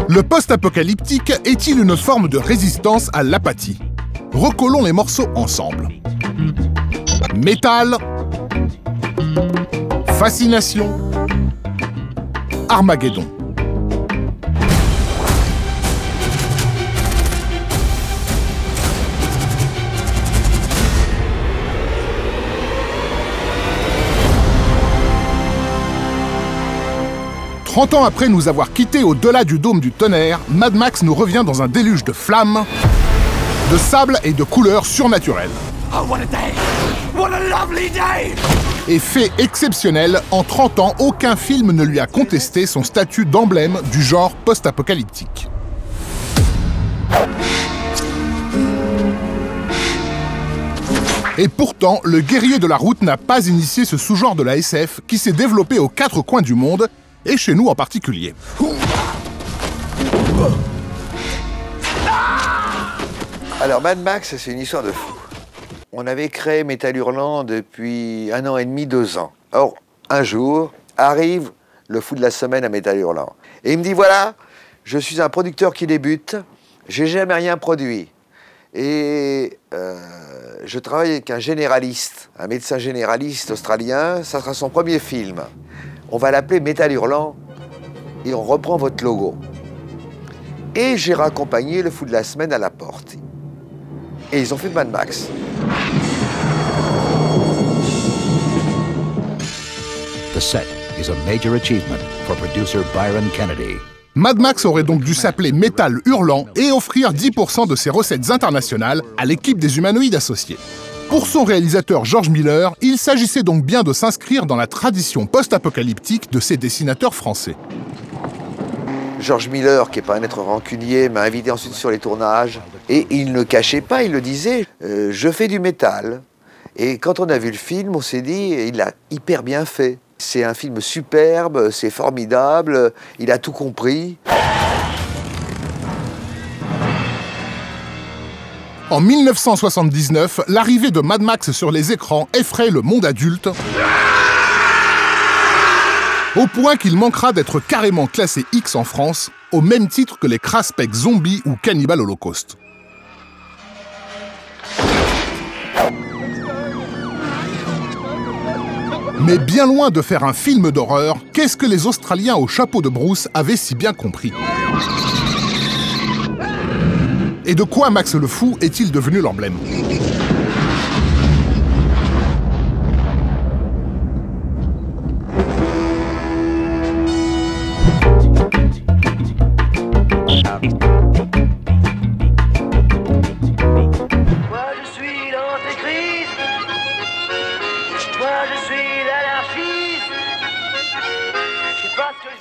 Le post-apocalyptique est-il une forme de résistance à l'apathie? Recollons les morceaux ensemble. Métal, fascination, Armageddon. « 30 ans après nous avoir quittés au-delà du dôme du tonnerre, Mad Max nous revient dans un déluge de flammes, de sable et de couleurs surnaturelles. Oh, what a day! What a lovely day! Et fait exceptionnel, en 30 ans, aucun film ne lui a contesté son statut d'emblème du genre post-apocalyptique. Et pourtant, le guerrier de la route n'a pas initié ce sous-genre de la SF qui s'est développé aux 4 coins du monde, et chez nous en particulier. Alors Mad Max, c'est une histoire de fou. On avait créé Métal Hurlant depuis 1 an et demi, 2 ans. Or, un jour, arrive le fou de la semaine à Métal Hurlant. Et il me dit, voilà, je suis un producteur qui débute, j'ai jamais rien produit. Et je travaille avec un généraliste, un médecin généraliste australien, ça sera son premier film. On va l'appeler Métal Hurlant et on reprend votre logo. Et j'ai raccompagné le fou de la semaine à la porte. Et ils ont fait Mad Max. The set is a major achievement for producer Byron Kennedy. Mad Max aurait donc dû s'appeler Métal Hurlant et offrir 10% de ses recettes internationales à l'équipe des humanoïdes associés. Pour son réalisateur George Miller, il s'agissait donc bien de s'inscrire dans la tradition post-apocalyptique de ces dessinateurs français. George Miller, qui n'est pas un être rancunier, m'a invité ensuite sur les tournages. Et il ne cachait pas, il le disait, je fais du métal. Et quand on a vu le film, on s'est dit, il l'a hyper bien fait. C'est un film superbe, c'est formidable, il a tout compris. En 1979, l'arrivée de Mad Max sur les écrans effraie le monde adulte, au point qu'il manquera d'être carrément classé X en France, au même titre que les Craspec Zombies ou Cannibal Holocaust. Mais bien loin de faire un film d'horreur, qu'est-ce que les Australiens au chapeau de brousse avaient si bien compris? Et de quoi Max le Fou est-il devenu l'emblème?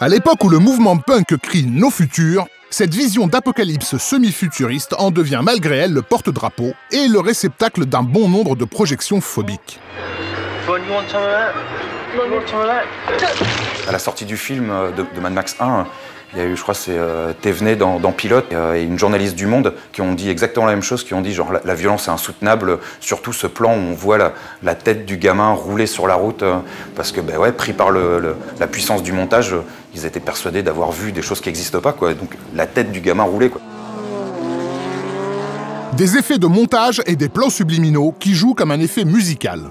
À l'époque où le mouvement punk crie « Nos futurs », cette vision d'apocalypse semi-futuriste en devient malgré elle le porte-drapeau et le réceptacle d'un bon nombre de projections phobiques. À la sortie du film de Mad Max 1, il y a eu, je crois, c'est Thévenet dans Pilote et une journaliste du Monde qui ont dit exactement la même chose, qui ont dit genre la violence est insoutenable, surtout ce plan où on voit la tête du gamin rouler sur la route, parce que ouais, pris par la puissance du montage, ils étaient persuadés d'avoir vu des choses qui n'existent pas, quoi. Donc la tête du gamin rouler, quoi. Des effets de montage et des plans subliminaux qui jouent comme un effet musical.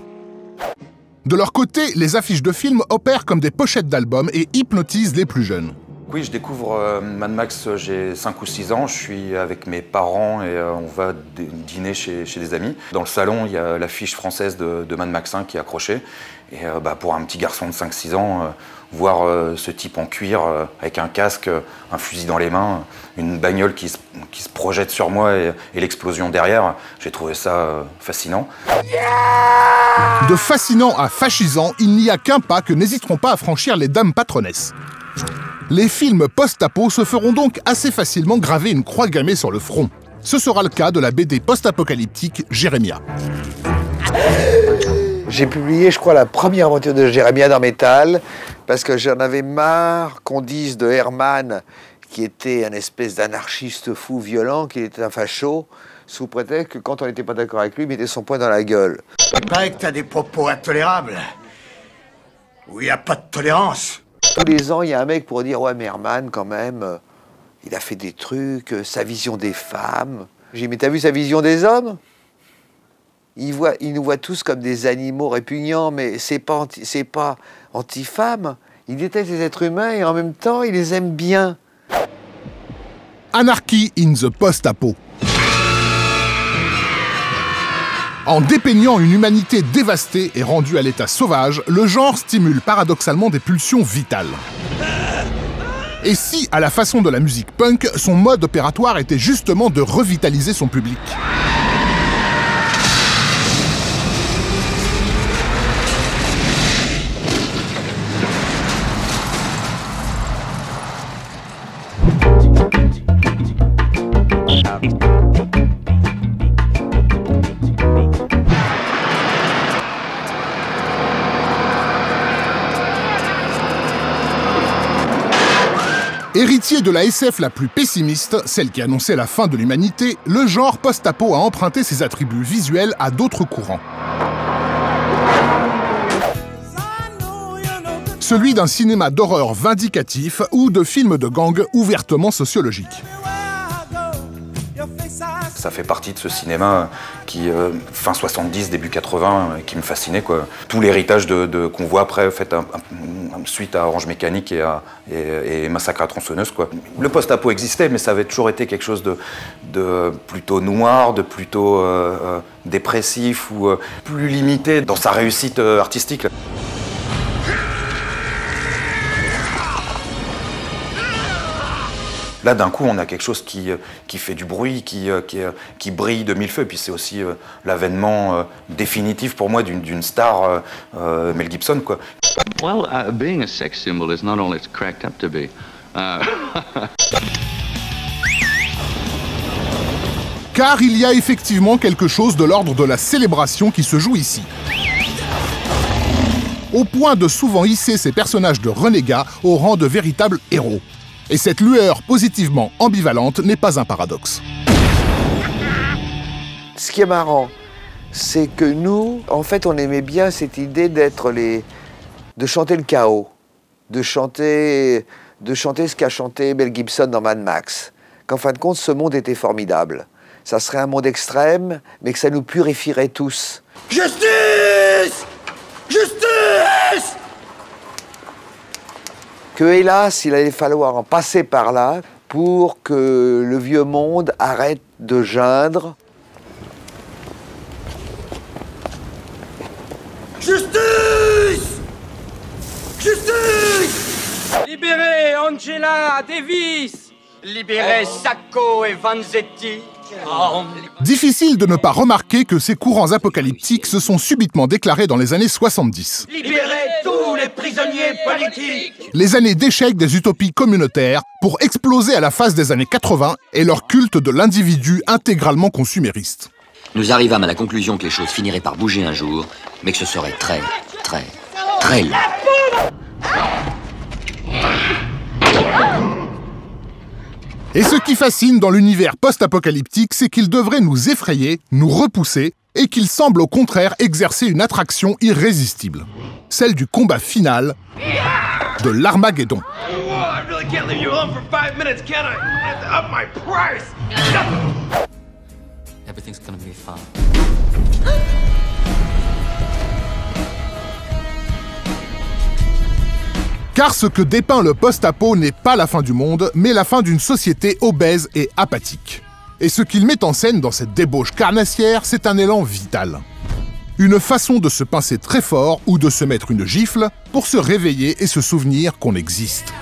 De leur côté, les affiches de films opèrent comme des pochettes d'albums et hypnotisent les plus jeunes. Oui, je découvre Mad Max, j'ai 5 ou 6 ans, je suis avec mes parents et on va dîner chez des amis. Dans le salon, il y a l'affiche française de Mad Max 1 qui est accrochée. Et pour un petit garçon de 5-6 ans, voir ce type en cuir avec un casque, un fusil dans les mains, une bagnole qui se projette sur moi et l'explosion derrière, j'ai trouvé ça fascinant. De fascinant à fascisant, il n'y a qu'un pas que n'hésiteront pas à franchir les dames patronesses. Les films post-apo se feront donc assez facilement graver une croix gammée sur le front. Ce sera le cas de la BD post-apocalyptique Jérémia. J'ai publié, je crois, la première aventure de Jérémia dans Métal, parce que j'en avais marre qu'on dise de Herman qui était un espèce d'anarchiste fou violent, qu'il était un facho, sous prétexte que quand on n'était pas d'accord avec lui, il mettait son poing dans la gueule. Il paraît que t'as des propos intolérables. où il n'y a pas de tolérance. Tous les ans, il y a un mec pour dire « Ouais, mais Herman, quand même, il a fait des trucs, sa vision des femmes. » J'ai dit « Mais t'as vu sa vision des hommes ? Il nous voit tous comme des animaux répugnants, mais c'est pas anti-femme. Il déteste les êtres humains et en même temps, il les aime bien. » Anarchy in the Post-Apo. En dépeignant une humanité dévastée et rendue à l'état sauvage, le genre stimule paradoxalement des pulsions vitales. Et si, à la façon de la musique punk, son mode opératoire était justement de revitaliser son public ? Héritier de la SF la plus pessimiste, celle qui annonçait la fin de l'humanité, le genre post-apo a emprunté ses attributs visuels à d'autres courants. Celui d'un cinéma d'horreur vindicatif ou de films de gang ouvertement sociologiques. Ça fait partie de ce cinéma qui, fin 70, début 80, qui me fascinait, quoi. Tout l'héritage qu'on voit après, fait suite à Orange Mécanique et Massacre à la tronçonneuse, quoi. Le post-apo existait, mais ça avait toujours été quelque chose de plutôt noir, de plutôt dépressif ou plus limité dans sa réussite artistique. Là, d'un coup, on a quelque chose qui fait du bruit, qui brille de mille feux. Et puis c'est aussi l'avènement définitif pour moi d'une star, Mel Gibson, quoi. Well, being a sex symbol is not all it's cracked up to be. Car il y a effectivement quelque chose de l'ordre de la célébration qui se joue ici. Au point de souvent hisser ces personnages de renégats au rang de véritables héros. Et cette lueur positivement ambivalente n'est pas un paradoxe. Ce qui est marrant, c'est que nous, en fait, on aimait bien cette idée de chanter le chaos, de chanter ce qu'a chanté Mel Gibson dans Mad Max. Qu'en fin de compte, ce monde était formidable. Ça serait un monde extrême, mais que ça nous purifierait tous. Justice! Justice! Que hélas, il allait falloir en passer par là pour que le vieux monde arrête de geindre. Justice! Justice! Libérez Angela Davis! Libérez Sacco et Vanzetti! Difficile de ne pas remarquer que ces courants apocalyptiques se sont subitement déclarés dans les années 70. Libérez tous les prisonniers politiques! Les années d'échec des utopies communautaires pour exploser à la phase des années 80 et leur culte de l'individu intégralement consumériste. Nous arrivâmes à la conclusion que les choses finiraient par bouger un jour, mais que ce serait très, très, très long. Et ce qui fascine dans l'univers post-apocalyptique, c'est qu'il devrait nous effrayer, nous repousser, et qu'il semble au contraire exercer une attraction irrésistible. Celle du combat final de l'Armageddon. Car ce que dépeint le post-apo n'est pas la fin du monde, mais la fin d'une société obèse et apathique. Et ce qu'il met en scène dans cette débauche carnassière, c'est un élan vital. Une façon de se pincer très fort ou de se mettre une gifle pour se réveiller et se souvenir qu'on existe.